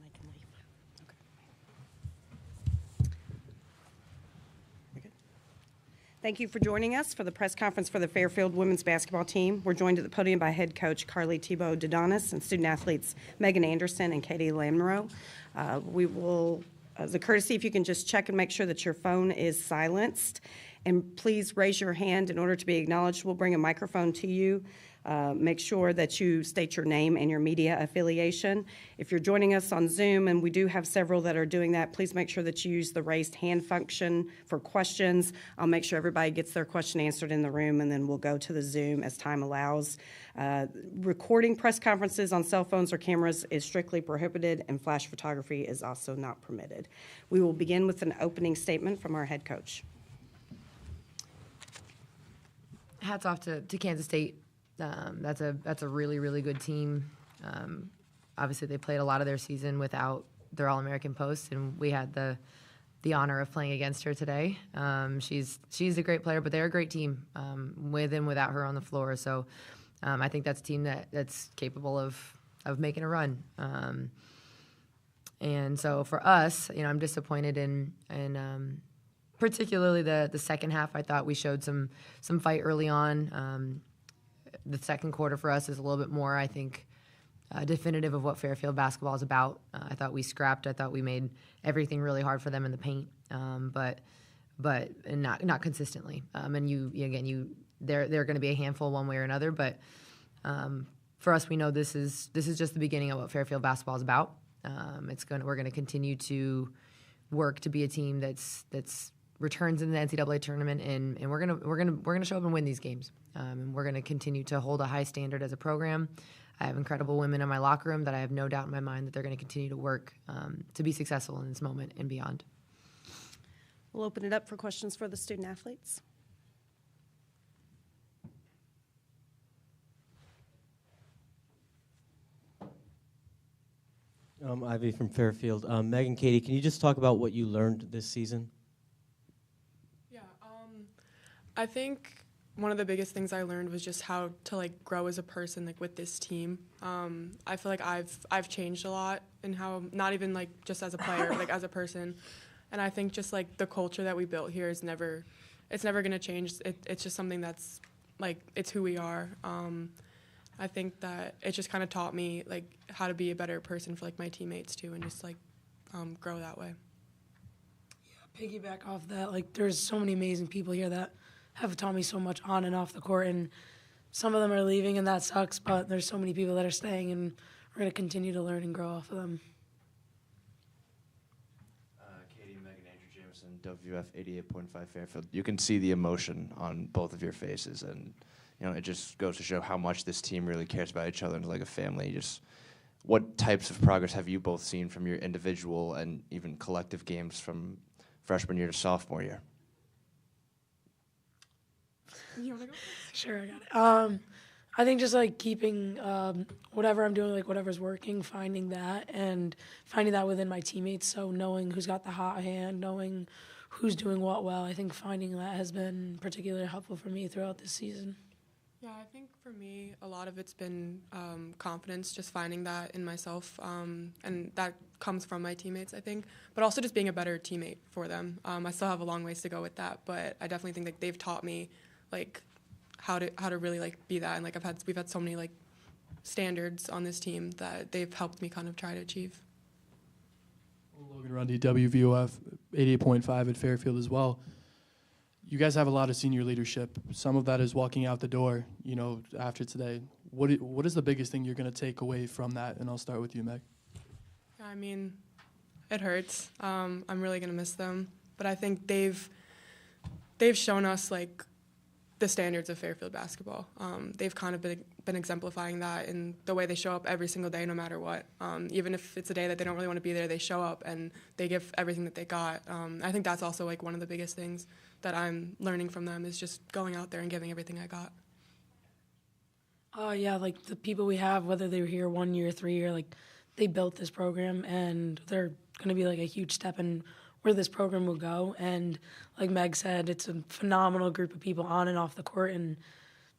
I can leave. Okay. Thank you for joining us for the press conference for the Fairfield women's basketball team. We're joined at the podium by head coach Carly Thibault-Dodonis and student athletes Megan Anderson and Katie Lamnerow. We will, as a courtesy, if you can just check and make sure that your phone is silenced. And please raise your hand in order to be acknowledged. We'll bring a microphone to you. Make sure that you state your name and your media affiliation. If you're joining us on Zoom, and we do have several that are doing that, please make sure that you use the raised hand function for questions. I'll make sure everybody gets their question answered in the room, and then we'll go to the Zoom as time allows. Recording press conferences on cell phones or cameras is strictly prohibited, and flash photography is also not permitted. We will begin with an opening statement from our head coach. Hats off to Kansas State. That's a really, really good team. Obviously, they played a lot of their season without their All-American post, and we had the honor of playing against her today. She's a great player, but they're a great team with and without her on the floor. So I think that's a team that's capable of making a run. And so for us, I'm disappointed in particularly the second half. I thought we showed some fight early on. The second quarter for us is a little bit more, I think, definitive of what Fairfield basketball is about. I thought we scrapped. I thought we made everything really hard for them in the paint, but not consistently. And they're going to be a handful one way or another. But for us, we know this is just the beginning of what Fairfield basketball is about. We're going to continue to work to be a team that's returns in the NCAA tournament, and we're gonna show up and win these games. And we're gonna continue to hold a high standard as a program. I have incredible women in my locker room that I have no doubt in my mind that they're gonna continue to work to be successful in this moment and beyond. We'll open it up for questions for the student athletes. Ivy from Fairfield. Megan, Katie, can you just talk about what you learned this season? I think one of the biggest things I learned was just how to grow as a person with this team. I feel like I've changed a lot in how, not even just as a player, as a person. And I think just the culture that we built here is never going to change. It's just something that's it's who we are. I think that it just kind of taught me how to be a better person for my teammates too, and just grow that way. Yeah, piggyback off that, there's so many amazing people here that have taught me so much on and off the court, and some of them are leaving, and that sucks, but there's so many people that are staying, and we're going to continue to learn and grow off of them. Katie, Megan, Andrew Jameson, WF 88.5 Fairfield. You can see the emotion on both of your faces, and it just goes to show how much this team really cares about each other and is like a family. Just what types of progress have you both seen from your individual and even collective games from freshman year to sophomore year? You want to go? Sure, I got it. I think just keeping whatever I'm doing, whatever's working, finding that within my teammates. So knowing who's got the hot hand, knowing who's doing what well. I think finding that has been particularly helpful for me throughout this season. Yeah, I think for me, a lot of it's been confidence, just finding that in myself, and that comes from my teammates, I think, but also just being a better teammate for them. I still have a long ways to go with that, but I definitely think they've taught me how to really be that, and we've had so many standards on this team that they've helped me kind of try to achieve. Logan Rundy, WVOF 88.5 at Fairfield as well. You guys have a lot of senior leadership. Some of that is walking out the door, after today. What is the biggest thing you're going to take away from that? And I'll start with you, Meg. I mean, it hurts. I'm really going to miss them, but I think they've shown us the standards of Fairfield basketball. They've kind of been exemplifying that in the way they show up every single day, no matter what. Even if it's a day that they don't really want to be there, they show up and they give everything that they got. I think that's also one of the biggest things that I'm learning from them is just going out there and giving everything I got. Yeah, the people we have, whether they were here 1 year, 3 year, they built this program, and they're going to be a huge step in where this program will go. And like Meg said, it's a phenomenal group of people on and off the court, and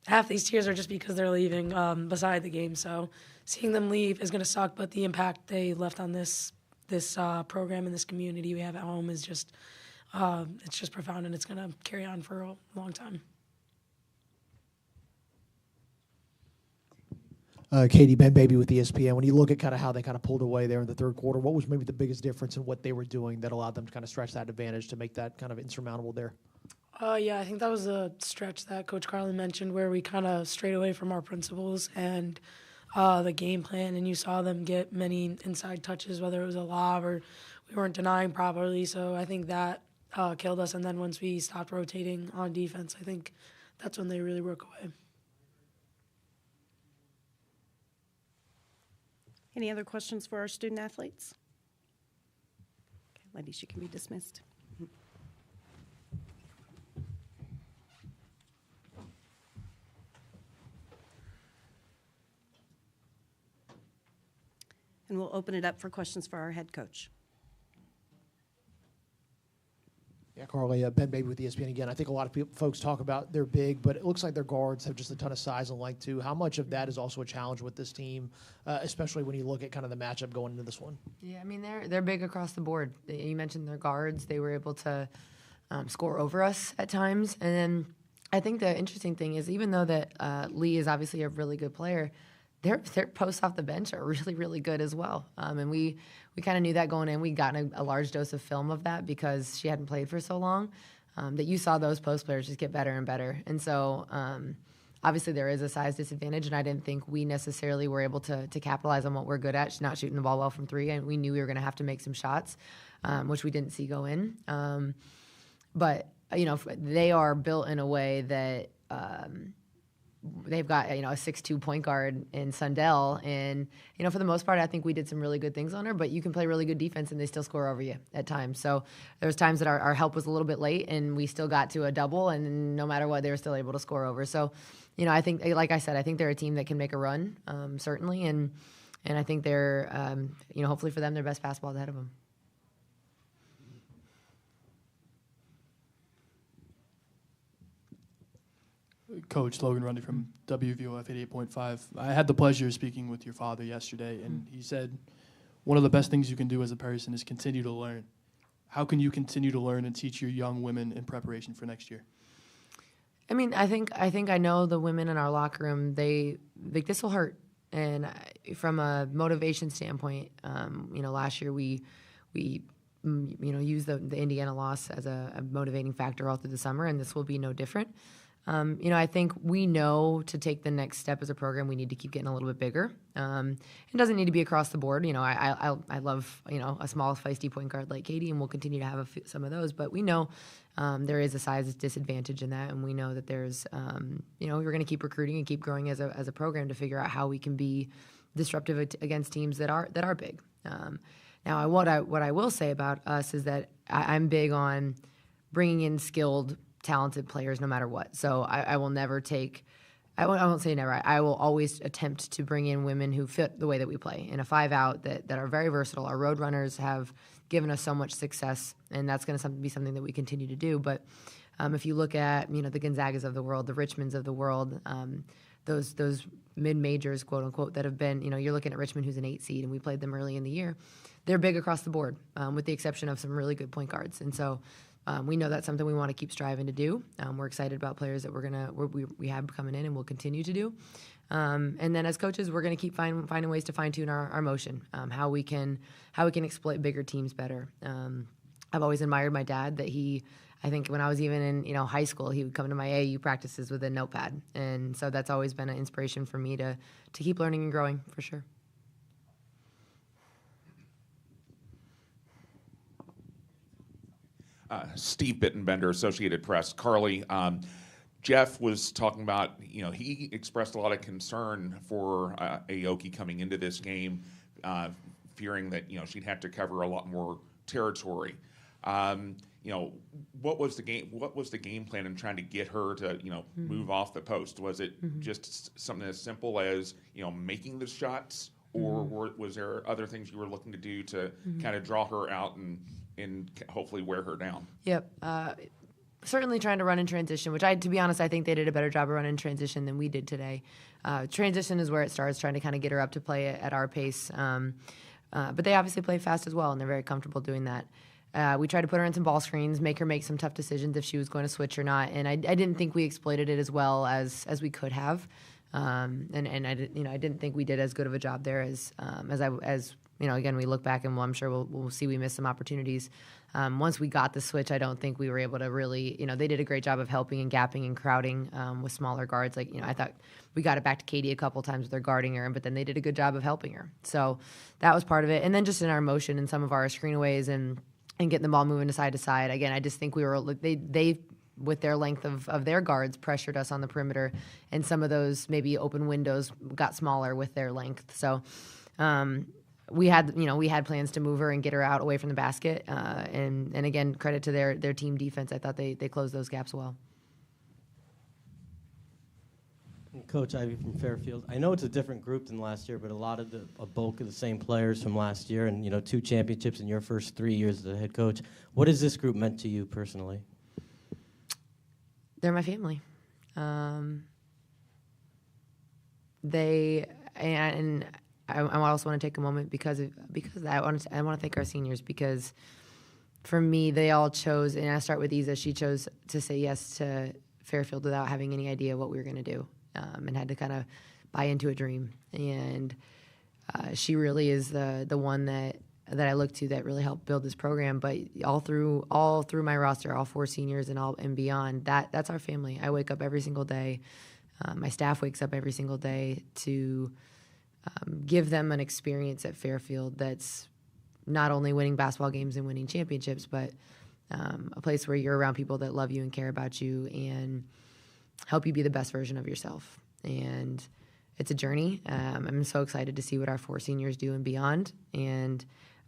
half these tears are just because they're leaving beside the game. So seeing them leave is going to suck, but the impact they left on this program and this community we have at home is just it's just profound, and it's going to carry on for a long time. Katie, Ben Baby with ESPN. When you look at kind of how they kind of pulled away there in the third quarter, what was maybe the biggest difference in what they were doing that allowed them to kind of stretch that advantage to make that kind of insurmountable there? Yeah, I think that was a stretch that Coach Carlin mentioned where we kind of strayed away from our principles and the game plan, and you saw them get many inside touches, whether it was a lob or we weren't denying properly. So I think that killed us. And then once we stopped rotating on defense, I think that's when they really broke away. Any other questions for our student athletes? Okay, ladies, you can be dismissed. And we'll open it up for questions for our head coach. Yeah, Carly, Ben Baby with ESPN again. I think a lot of folks talk about they're big, but it looks like their guards have just a ton of size and length too. How much of that is also a challenge with this team, especially when you look at kind of the matchup going into this one? Yeah, I mean, they're big across the board. You mentioned their guards. They were able to score over us at times. And then I think the interesting thing is even though that Lee is obviously a really good player, their posts off the bench are really, really good as well. And we kind of knew that going in. We'd gotten a large dose of film of that because she hadn't played for so long, that you saw those post players just get better and better. And so obviously there is a size disadvantage, and I didn't think we necessarily were able to capitalize on what we're good at, not shooting the ball well from three. And we knew we were going to have to make some shots, which we didn't see go in. But, they are built in a way that they've got, a 6'2" point guard in Sundell. And, for the most part, I think we did some really good things on her, but you can play really good defense and they still score over you at times. So there was times that our help was a little bit late and we still got to a double, and no matter what, they were still able to score over. So, I think, like I said, I think they're a team that can make a run, certainly. And I think they're, hopefully for them, their best basketball is ahead of them. Coach Logan Rundy from WVOF 88.5. I had the pleasure of speaking with your father yesterday, and he said one of the best things you can do as a person is continue to learn. How can you continue to learn and teach your young women in preparation for next year? I mean, I think I know the women in our locker room. They think this will hurt, and from a motivation standpoint, last year we used the Indiana loss as a motivating factor all through the summer, and this will be no different. I think we know to take the next step as a program, we need to keep getting a little bit bigger. It doesn't need to be across the board. I love, a small, feisty point guard like Katie, and we'll continue to have some of those. But we know there is a size disadvantage in that, and we know that there's, we're going to keep recruiting and keep growing as a program to figure out how we can be disruptive against teams that are big. Now, what I will say about us is that I'm big on bringing in skilled, talented players no matter what. So I will never I won't say never. I will always attempt to bring in women who fit the way that we play in a 5-out that are very versatile. Our road runners have given us so much success, and that's going to be something that we continue to do. But if you look at, the Gonzagas of the world, the Richmonds of the world, those mid-majors, quote unquote, that have been, you're looking at Richmond, who's an 8 seed, and we played them early in the year. They're big across the board, with the exception of some really good point guards. And so we know that's something we want to keep striving to do. We're excited about players that we have coming in and will continue to do. And then as coaches, we're going to keep finding ways to fine-tune our motion, how we can exploit bigger teams better. I've always admired my dad that I think when I was even in high school, he would come to my AAU practices with a notepad. And so that's always been an inspiration for me to keep learning and growing, for sure. Steve Bittenbender, Associated Press. Carly, Jeff was talking about, he expressed a lot of concern for Aoki coming into this game, fearing that, she'd have to cover a lot more territory. What was the game plan in trying to get her to, move off the post? Was it just something as simple as, making the shots, or was there other things you were looking to do to kind of draw her out and hopefully wear her down? Yep. certainly trying to run in transition, which to be honest, I think they did a better job of running transition than we did today. Transition is where it starts, trying to kind of get her up to play at our pace. But they obviously play fast as well, and they're very comfortable doing that. We tried to put her in some ball screens, make her make some tough decisions if she was going to switch or not, and I didn't think we exploited it as well as we could have. And I didn't think we did as good of a job there as again, we look back and I'm sure we'll see we missed some opportunities. Once we got the switch, I don't think we were able to really, they did a great job of helping and gapping and crowding with smaller guards. I thought we got it back to Katie a couple times with her guarding her, but then they did a good job of helping her. So that was part of it. And then just in our motion and some of our screenaways and getting the ball moving side to side. Again, I just think we were, they with their length of their guards, pressured us on the perimeter, and some of those maybe open windows got smaller with their length. So we had plans to move her and get her out away from the basket. And again, credit to their team defense. I thought they closed those gaps well. Coach Ivy from Fairfield. I know it's a different group than last year, but a bulk of the same players from last year, and 2 championships in your first 3 years as a head coach. What has this group meant to you personally? They're my family. I also want to take a moment because I want to thank our seniors, because for me they all chose, and I start with Isa. She chose to say yes to Fairfield without having any idea what we were going to do, and had to kind of buy into a dream. And she really is the one that I look to that really helped build this program. But all through my roster, all 4 seniors and beyond, that's our family. I wake up every single day. My staff wakes up every single day to give them an experience at Fairfield that's not only winning basketball games and winning championships, but a place where you're around people that love you and care about you and help you be the best version of yourself. And it's a journey. I'm so excited to see what our 4 seniors do and beyond. And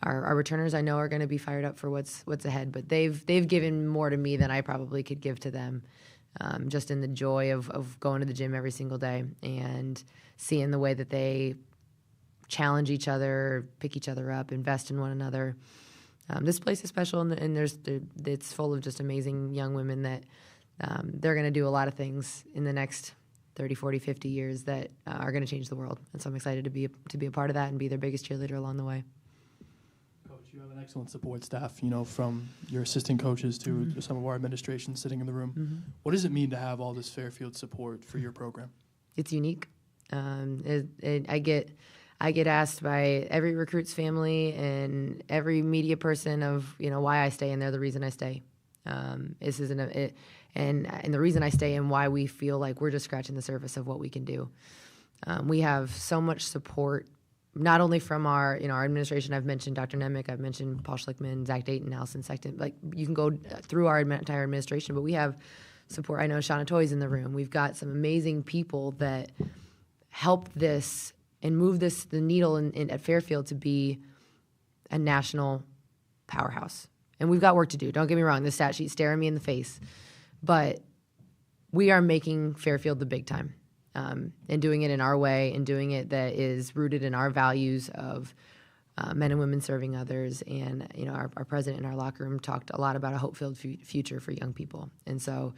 our returners, I know, are going to be fired up for what's ahead. But they've given more to me than I probably could give to them, just in the joy of going to the gym every single day and seeing the way that they challenge each other, pick each other up, invest in one another. This place is special, and it's full of just amazing young women that they're going to do a lot of things in the next 30, 40, 50 years that are going to change the world. And so I'm excited to be a part of that and be their biggest cheerleader along the way. Coach, you have an excellent support staff, from your assistant coaches to some of our administration sitting in the room. Mm-hmm. What does it mean to have all this Fairfield support for your program? It's unique. I get asked by every recruit's family and every media person of why I stay, and they're the reason I stay. This isn't and the reason I stay and why we feel like we're just scratching the surface of what we can do. We have so much support, not only from our administration. I've mentioned Dr. Nemec, I've mentioned Paul Schlickman, Zach Dayton, Allison Sexton. Like, you can go through our entire administration, but we have support. I know Shauna Toy's in the room. We've got some amazing people that help this and move the needle at Fairfield to be a national powerhouse. And we've got work to do. Don't get me wrong. The stat sheet's staring me in the face. But we are making Fairfield the big time, and doing it in our way, and doing it that is rooted in our values of men and women serving others. And our president in our locker room talked a lot about a hope-filled future for young people. And so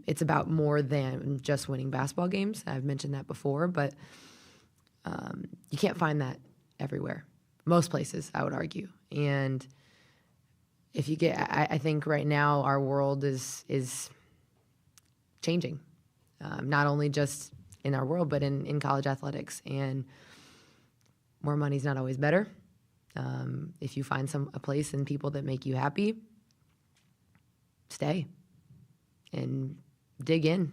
it's about more than just winning basketball games. I've mentioned that before, but you can't find that everywhere. Most places, I would argue. And if you I think right now our world is changing, not only just in our world, but in college athletics. And more money's not always better. If you find a place and people that make you happy, stay and dig in,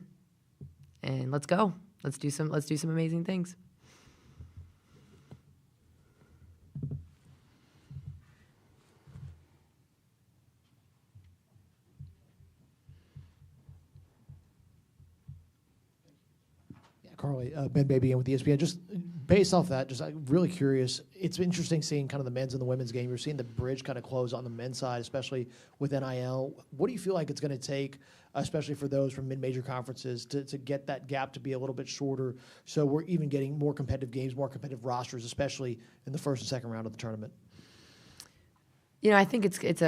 and let's go. Let's do some amazing things. Carly, Ben Baby in with ESPN. Just based off that, I'm really curious. It's interesting seeing kind of the men's and the women's game. You're seeing the bridge kind of close on the men's side, especially with NIL. What do you feel like it's going to take, especially for those from mid-major conferences, to get that gap to be a little bit shorter, so we're even getting more competitive games, more competitive rosters, especially in the first and second round of the tournament? I think it's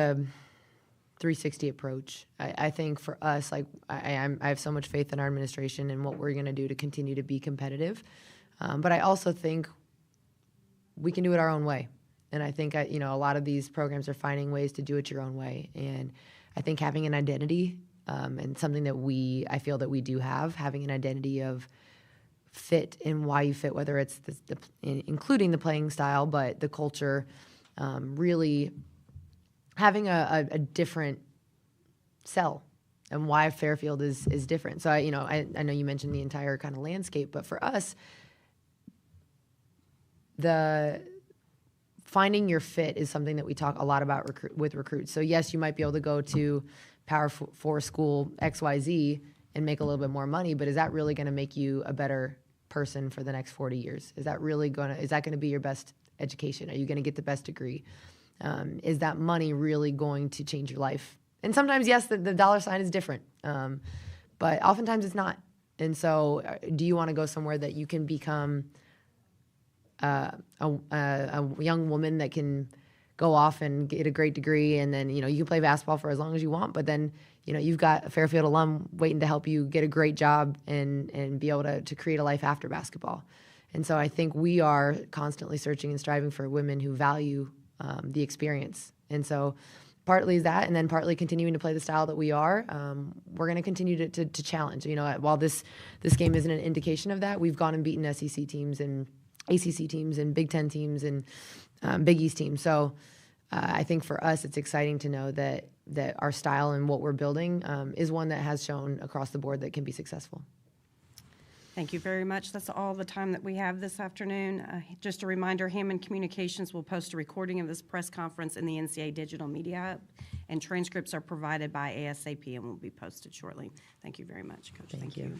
360 approach. I think for us, like I have so much faith in our administration and what we're going to do to continue to be competitive. But I also think we can do it our own way. And I think, a lot of these programs are finding ways to do it your own way. And I think having an identity and something that I feel that we do have, having an identity of fit and why you fit, whether it's including the playing style, but the culture, really having a different sell and why Fairfield is different. So I know you mentioned the entire kind of landscape, but for us, the finding your fit is something that we talk a lot about with recruits. So yes, you might be able to go to Power 4 school XYZ and make a little bit more money, but is that really going to make you a better person for the next 40 years? Is that going to be your best education? Are you going to get the best degree? Is that money really going to change your life? And sometimes, yes, the dollar sign is different, but oftentimes it's not. And so do you want to go somewhere that you can become a young woman that can go off and get a great degree, and then, you can play basketball for as long as you want, but then, you've got a Fairfield alum waiting to help you get a great job and be able to create a life after basketball. And so I think we are constantly searching and striving for women who value the experience. And so partly is that, and then partly continuing to play the style that we are. We're going to continue to challenge. While this game isn't an indication of that, we've gone and beaten SEC teams and ACC teams and Big Ten teams and Big East teams. So I think for us, it's exciting to know that our style and what we're building is one that has shown across the board that can be successful. Thank you very much. That's all the time that we have this afternoon. Just a reminder, Hammond Communications will post a recording of this press conference in the NCAA Digital Media Hub, and transcripts are provided by ASAP and will be posted shortly. Thank you very much, Coach. Thank you.